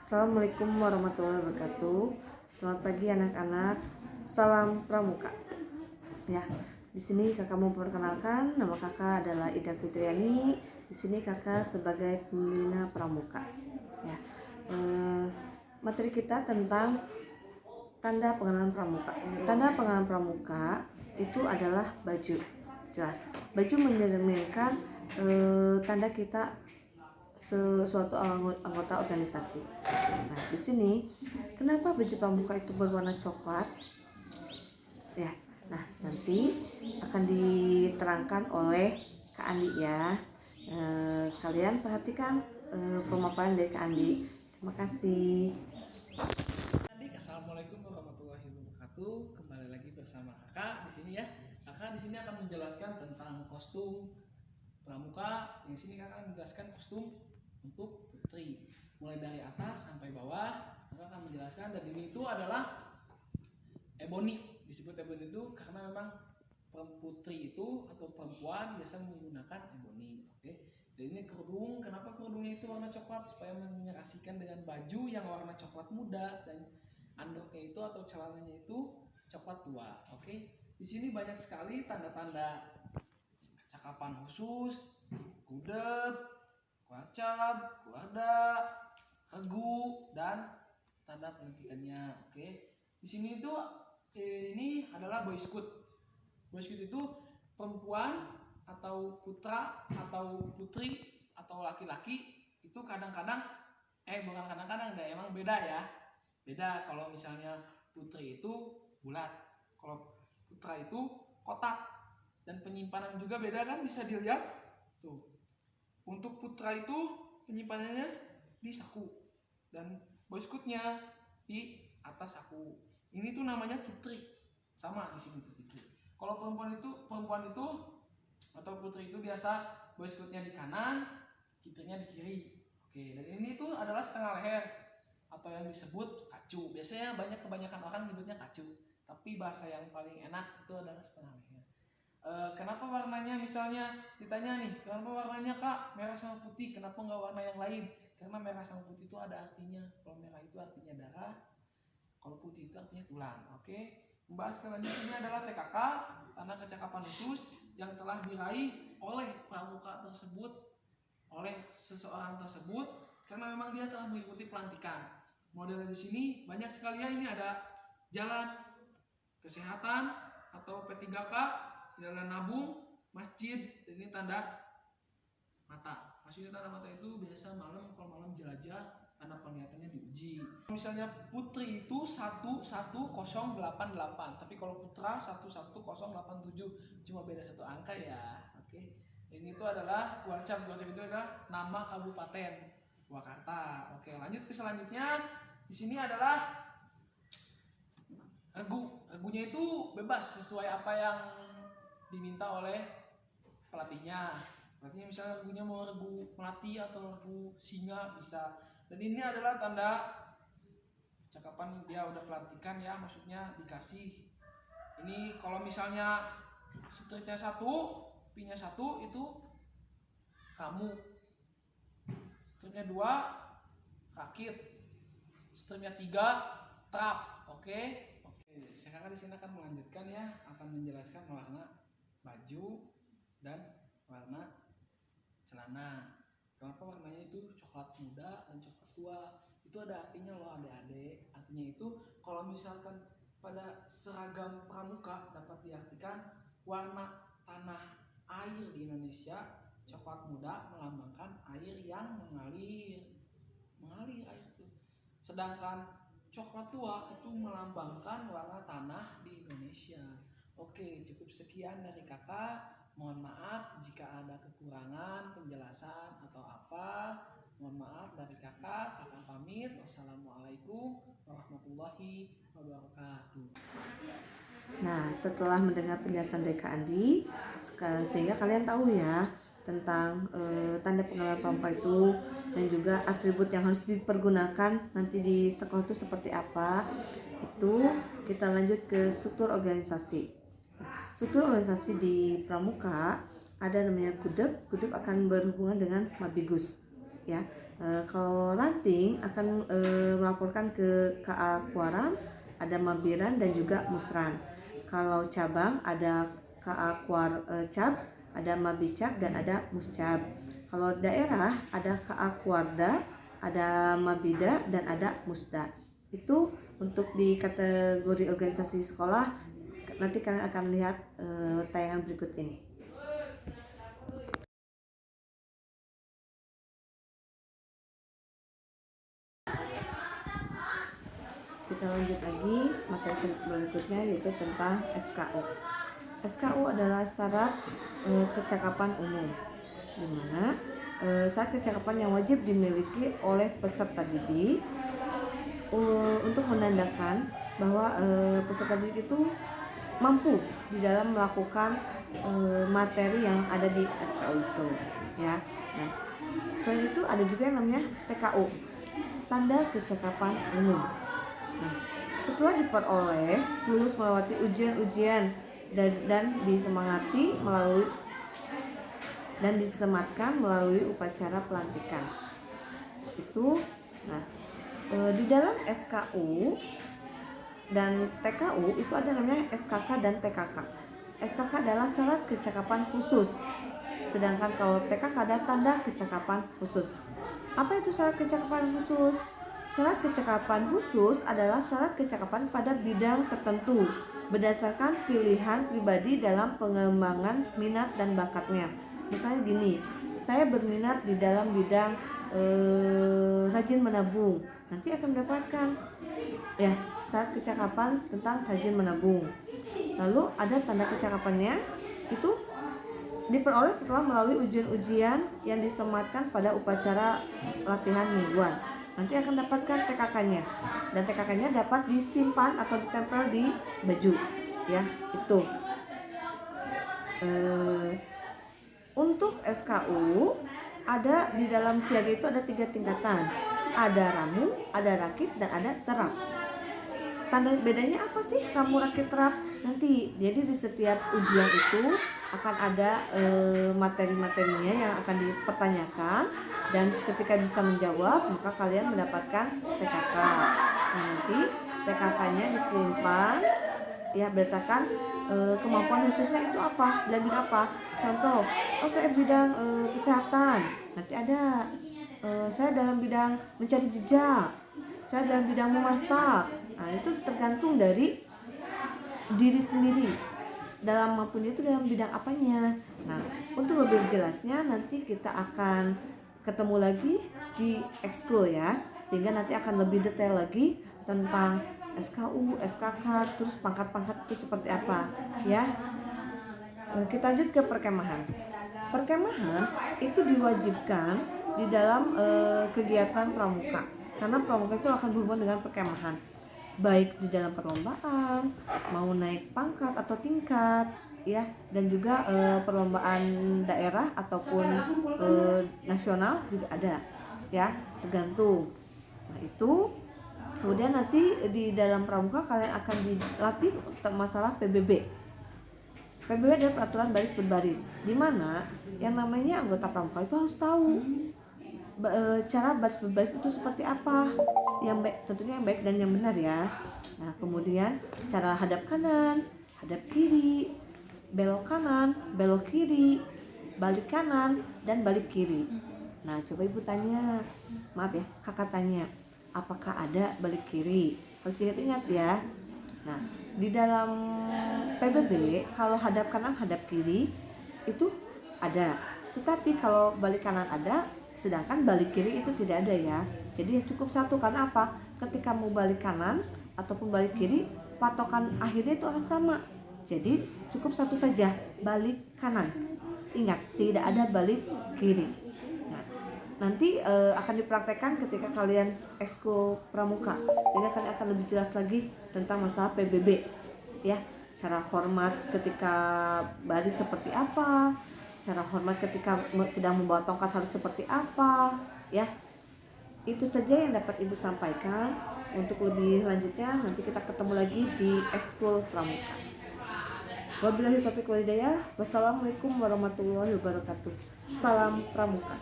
Assalamualaikum warahmatullahi wabarakatuh. Selamat pagi anak-anak. Salam Pramuka. Ya, di sini kakak mau memperkenalkan, nama kakak adalah Ida Fitriani. Di sini kakak sebagai pembina Pramuka. Ya, materi kita tentang tanda pengenalan Pramuka. Tanda pengenalan Pramuka itu adalah baju. Jelas, baju mencerminkan tanda kita sesuatu anggota organisasi. Nah, di sini kenapa baju pramuka itu berwarna coklat? Ya, nah nanti akan diterangkan oleh Kak Andi ya. Kalian perhatikan pemaparan dari Kak Andi. Terima kasih. Assalamualaikum warahmatullahi wabarakatuh. Kembali lagi bersama kakak di sini ya. Kakak di sini akan menjelaskan tentang kostum pramuka. Di sini kakak akan menjelaskan kostum untuk putri, mulai dari atas sampai bawah. Kakak akan menjelaskan, dan ini itu adalah ebony. Disebut ebony itu karena memang putri itu atau perempuan biasa menggunakan ebony. Oke. Dan ini kerudung. Kenapa kerudungnya itu warna coklat? Supaya menyesuaikan dengan baju yang warna coklat muda, dan androknya itu atau celananya itu coklat tua. Oke. Di sini banyak sekali tanda-tanda kecakapan khusus, gudeg, kuacap, kuarda, regu, dan tanda pelantikannya. Oke. Di sini itu ini adalah boy scout. Boy scout itu perempuan atau putra atau putri atau laki-laki itu kadang-kadang bukan kadang-kadang deh, emang beda ya. Beda kalau misalnya putri itu bulat, kalau putra itu kotak, dan penyimpanan juga beda kan, bisa dilihat tuh. Untuk putra itu penyimpanannya di saku, dan boy scoutnya di atas saku. Ini tuh namanya kitrik, sama di sini kitrik. Kalau perempuan itu atau putri itu biasa boy scoutnya di kanan, kitriknya di kiri. Oke, dan ini tuh adalah setengah leher atau yang disebut kacu. Biasanya kebanyakan orang nyebutnya kacu, tapi bahasa yang paling enak itu adalah setengah leher. Kenapa warnanya, misalnya ditanya nih, kenapa warnanya Kak merah sama putih, kenapa nggak warna yang lain? Karena merah sama putih itu ada artinya. Kalau merah itu artinya darah, kalau putih itu artinya tulang. Oke. Membahas selanjutnya adalah TKK, tanda kecakapan khusus yang telah diraih oleh pramuka tersebut, oleh seseorang tersebut, karena memang dia telah mengikuti pelantikan. Model di sini banyak sekali ya. Ini ada jalan kesehatan atau P3K, jalan nabung, masjid, dan ini tanda mata. Maksudnya tanda mata itu biasa malam, kalau malam jelajah, tanda penglihatannya diuji. Misalnya putri itu 11088, tapi kalau putra 11087, cuma beda satu angka ya. Oke. Ini tuh adalah Kuarcap. Kuarcap itu adalah nama kabupaten Purwakarta. Oke, lanjut ke selanjutnya. Di sini adalah regu. Regunya itu bebas sesuai apa yang diminta oleh pelatihnya. Pelatihnya misalnya regunya mau regu melati atau regu singa bisa. Dan ini adalah tanda cakapan dia udah pelantikan ya, maksudnya dikasih. Ini kalau misalnya stripnya 1, pinya 1 itu kamu. Stripnya 2 rakit. Stripnya 3 trap. Oke. Sekarang di sini akan melanjutkan ya, akan menjelaskan warna baju dan warna celana. Kenapa warnanya itu coklat muda dan coklat tua? Itu ada artinya loh adik-adik. Artinya itu kalau misalkan pada seragam pramuka dapat diartikan warna tanah air di Indonesia, coklat muda melambangkan air yang mengalir air itu. Sedangkan coklat tua itu melambangkan warna tanah di Indonesia. Oke, cukup sekian dari kakak. Mohon maaf jika ada kekurangan penjelasan atau apa. Mohon maaf dari kakak. Kakak pamit. Wassalamualaikum warahmatullahi wabarakatuh. Nah, setelah mendengar penjelasan dari Kak Andi, sehingga kalian tahu ya tentang tanda pengenalan pramuka itu, dan juga atribut yang harus dipergunakan nanti di sekolah itu seperti apa. Itu kita lanjut ke struktur organisasi. Struktur organisasi di pramuka ada namanya gudeg. Gudeg akan berhubungan dengan mabigus ya. Kalau ranting akan melaporkan ke KA Kuaram, ada Mabiran dan juga Musran. Kalau cabang ada KA Cab, ada Mabicab dan ada Muscab. Kalau daerah ada KA Kuarda, ada Mabida dan ada Musda. Itu untuk di kategori organisasi sekolah. Nanti kalian akan lihat tayangan berikut ini. Kita lanjut lagi materi berikutnya, yaitu tentang SKU. SKU adalah syarat kecakapan umum, di mana syarat kecakapan yang wajib dimiliki oleh peserta didik untuk menandakan bahwa peserta didik itu mampu di dalam melakukan materi yang ada di SKU itu, ya. Nah, selain itu ada juga yang namanya TKU, tanda kecakapan umum. Nah, setelah diperoleh, lulus melewati ujian-ujian dan disematkan melalui upacara pelantikan. Itu, nah, di dalam SKU dan TKU itu ada namanya SKK dan TKK. SKK adalah syarat kecakapan khusus, sedangkan kalau TKK ada tanda kecakapan khusus. Apa itu syarat kecakapan khusus? Syarat kecakapan khusus adalah syarat kecakapan pada bidang tertentu berdasarkan pilihan pribadi dalam pengembangan minat dan bakatnya. Misalnya gini, saya berminat di dalam bidang rajin menabung, nanti akan mendapatkan ya syarat kecakapan tentang rajin menabung. Lalu ada tanda kecakapannya, itu diperoleh setelah melalui ujian-ujian yang disematkan pada upacara latihan mingguan. Nanti akan dapatkan TKK-nya, dan TKK-nya dapat disimpan atau ditempel di baju, ya. Itu untuk SKU ada di dalam siaga itu ada 3 tingkatan, ada ramu, ada rakit, dan ada terap. Tanda bedanya apa sih ramu, rakit, terap? Nanti jadi di setiap ujian itu akan ada materi-materinya yang akan dipertanyakan, dan ketika bisa menjawab maka kalian mendapatkan TKK. Nanti TKK-nya disimpan ya berdasarkan kemampuan khususnya itu apa, bidang apa. Contoh, saya bidang kesehatan, nanti ada saya dalam bidang mencari jejak, saya dalam bidang memasak. Nah, itu tergantung dari diri sendiri dalam mampunya itu dalam bidang apanya. Nah, untuk lebih jelasnya nanti kita akan ketemu lagi di ekskul ya, sehingga nanti akan lebih detail lagi tentang SKU, SKK, terus pangkat-pangkat itu seperti apa ya. Kita lanjut ke perkemahan. Perkemahan itu diwajibkan di dalam kegiatan pramuka, karena pramuka itu akan berhubungan dengan perkemahan, baik di dalam perlombaan, mau naik pangkat atau tingkat ya, dan juga perlombaan daerah ataupun nasional juga ada ya, tergantung. Nah, itu kemudian nanti di dalam pramuka kalian akan dilatih untuk masalah PBB. PBB adalah peraturan baris berbaris, di mana yang namanya anggota pramuka itu harus tahu cara baris berbaris itu seperti apa, yang baik, tentunya yang baik dan yang benar ya. Nah, kemudian cara hadap kanan, hadap kiri, belok kanan, belok kiri, balik kanan, dan balik kiri. Nah, coba ibu tanya, maaf ya, kakak tanya, apakah ada balik kiri? Harus diingat-ingat ya. Nah, di dalam PBB kalau hadap kanan, hadap kiri itu ada, tetapi kalau balik kanan ada, sedangkan balik kiri itu tidak ada ya. Jadi cukup satu, karena apa? Ketika mau balik kanan ataupun balik kiri, patokan akhirnya itu akan sama. Jadi cukup satu saja, balik kanan. Ingat, tidak ada balik kiri. Nah, nanti akan dipraktekkan ketika kalian ekskul pramuka, sehingga kalian akan lebih jelas lagi tentang masalah PBB ya. Cara hormat ketika baris seperti apa, cara hormat ketika sedang membawa tongkat harus seperti apa ya. Itu saja yang dapat ibu sampaikan. Untuk lebih lanjutnya nanti kita ketemu lagi di ekskul pramuka. Wabillahi taufiq wal hidayah. Wassalamualaikum warahmatullahi wabarakatuh. Salam pramuka.